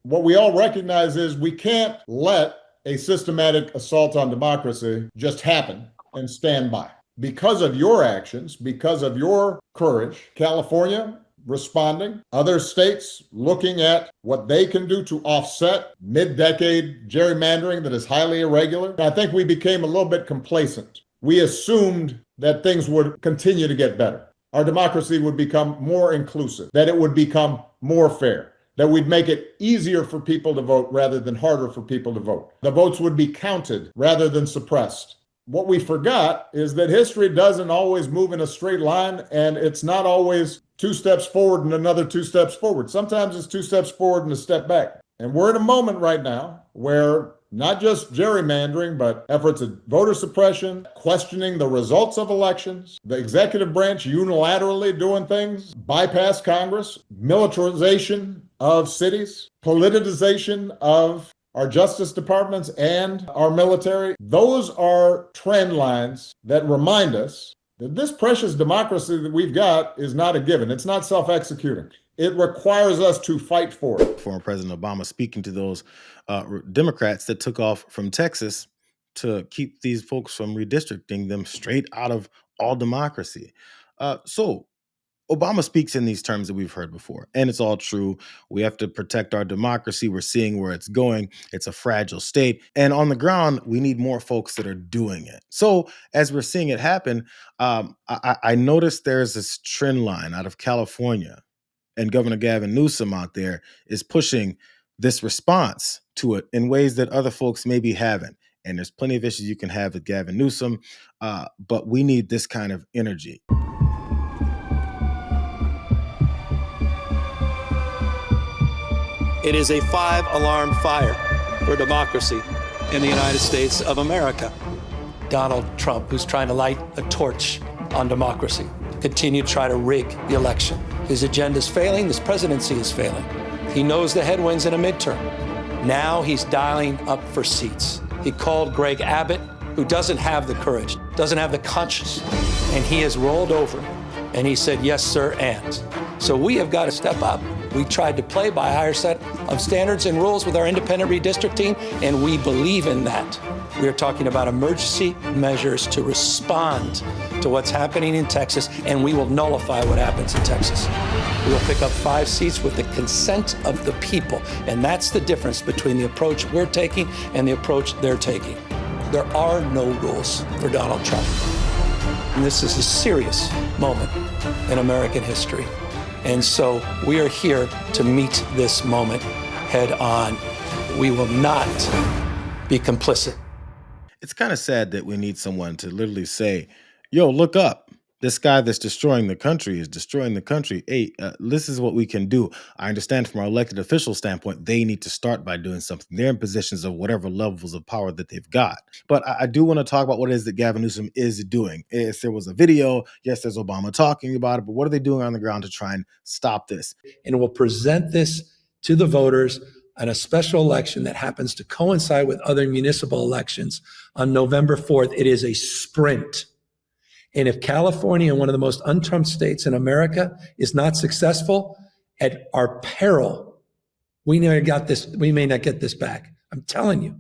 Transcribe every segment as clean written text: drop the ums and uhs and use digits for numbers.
What we all recognize is we can't let a systematic assault on democracy just happen and stand by. Because of your actions, because of your courage, California responding, other states looking at what they can do to offset mid-decade gerrymandering that is highly irregular. I think we became a little bit complacent. We assumed that things would continue to get better. Our democracy would become more inclusive, that it would become more fair, that we'd make it easier for people to vote rather than harder for people to vote. The votes would be counted rather than suppressed. What we forgot is that history doesn't always move in a straight line, and it's not always 2 steps forward and another 2 steps forward. Sometimes it's 2 steps forward and a step back. And we're in a moment right now where not just gerrymandering, but efforts at voter suppression, questioning the results of elections, the executive branch unilaterally doing things, bypass Congress, militarization of cities, politicization of our justice departments and our military. Those are trend lines that remind us that this precious democracy that we've got is not a given. It's not self-executing. It requires us to fight for it. Former President Obama speaking to those Democrats that took off from Texas to keep these folks from redistricting them straight out of all democracy. So Obama speaks in these terms that we've heard before, and it's all true. We have to protect our democracy. We're seeing where it's going. It's a fragile state. And on the ground, we need more folks that are doing it. So as we're seeing it happen, I noticed there's this trend line out of California, and Governor Gavin Newsom out there is pushing this response to it in ways that other folks maybe haven't. And there's plenty of issues you can have with Gavin Newsom, but we need this kind of energy. It is a 5-alarm fire for democracy in the United States of America. Donald Trump, who's trying to light a torch on democracy, continue to try to rig the election. His agenda is failing. This presidency is failing. He knows the headwinds in a midterm. Now he's dialing up for seats. He called Greg Abbott, who doesn't have the courage, doesn't have the conscience, and he has rolled over and he said, yes, sir, and. So we have got to step up. We tried to play by a higher set of standards and rules with our independent redistricting, and we believe in that. We are talking about emergency measures to respond to what's happening in Texas, and we will nullify what happens in Texas. We will pick up 5 seats with the consent of the people, and that's the difference between the approach we're taking and the approach they're taking. There are no rules for Donald Trump. And this is a serious moment in American history. And so we are here to meet this moment head on. We will not be complicit. It's kind of sad that we need someone to literally say, yo, look up. This guy that's destroying the country is destroying the country. Hey, this is what we can do. I understand from our elected official standpoint, they need to start by doing something. They're in positions of whatever levels of power that they've got. But I do want to talk about what it is that Gavin Newsom is doing. Yes, there was a video. Yes, there's Obama talking about it. But what are they doing on the ground to try and stop this? And we'll present this to the voters on a special election that happens to coincide with other municipal elections on November 4th. It is a sprint. And if California, one of the most un-Trump states in America, is not successful, at our peril, we may not get this back. I'm telling you,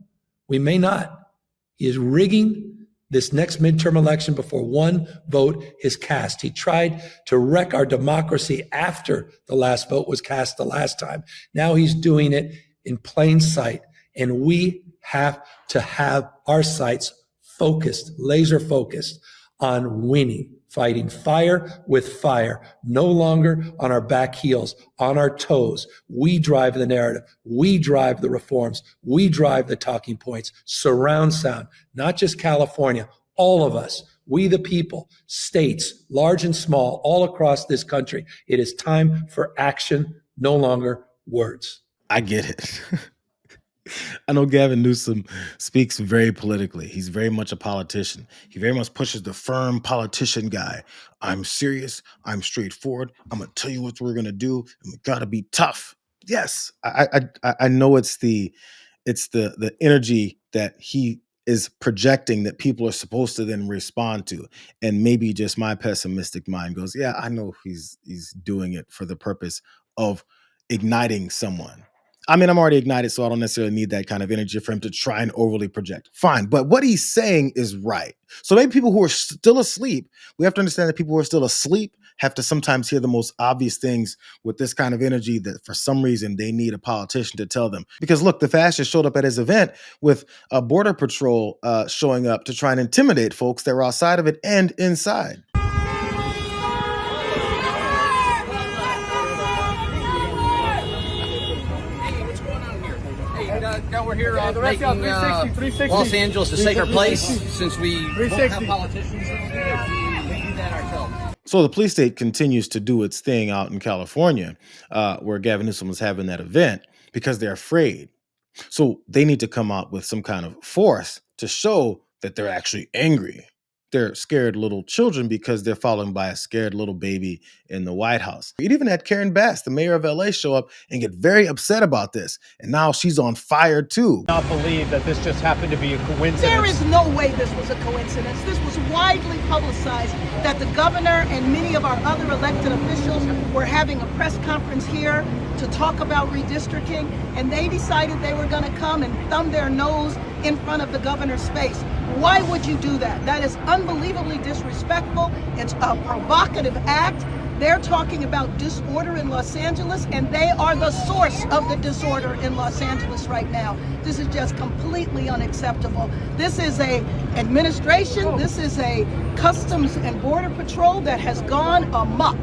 we may not. He is rigging this next midterm election before one vote is cast. He tried to wreck our democracy after the last vote was cast the last time. Now he's doing it in plain sight. And we have to have our sights focused, laser focused on winning, fighting fire with fire, no longer on our back heels, on our toes. We drive the narrative. We drive the reforms. We drive the talking points, surround sound, not just California, all of us, we the people, states, large and small, all across this country. It is time for action, no longer words. I get it. I know Gavin Newsom speaks very politically. He's very much a politician. He very much pushes the firm politician guy. I'm serious. I'm straightforward. I'm going to tell you what we're going to do. And we got to be tough. Yes, I know it's the energy that he is projecting that people are supposed to then respond to. And maybe just my pessimistic mind goes, yeah, I know he's doing it for the purpose of igniting someone. I mean, I'm already ignited, so I don't necessarily need that kind of energy for him to try and overly project. Fine. But what he's saying is right. So maybe people who are still asleep, we have to understand that people who are still asleep have to sometimes hear the most obvious things with this kind of energy that for some reason they need a politician to tell them. Because look, the fascist showed up at his event with a border patrol showing up to try and intimidate folks that were outside of it and inside. Now we're here making Los Angeles a safer place since we won't have politicians. We do that ourselves. So the police state continues to do its thing out in California, where Gavin Newsom was having that event, because they're afraid. So they need to come out with some kind of force to show that they're actually angry. They're scared little children because they're followed by a scared little baby in the White House. It even had Karen Bass, the mayor of LA, show up and get very upset about this. And now she's on fire too. Not believe that this just happened to be a coincidence. There is no way this was a coincidence. This was widely publicized that the governor and many of our other elected officials were having a press conference here to talk about redistricting, and they decided they were going to come and thumb their nose in front of the governor's face. Why would you do that? That is unbelievably disrespectful. It's a provocative act. They're talking about disorder in Los Angeles, and they are the source of the disorder in Los Angeles right now. This is just completely unacceptable. This is a administration, this is a Customs and Border Patrol that has gone amok.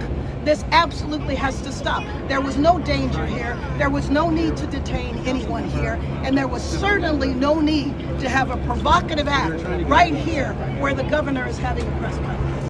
This absolutely has to stop. There was no danger here. There was no need to detain anyone here. And there was certainly no need to have a provocative act right here where the governor is having a press conference.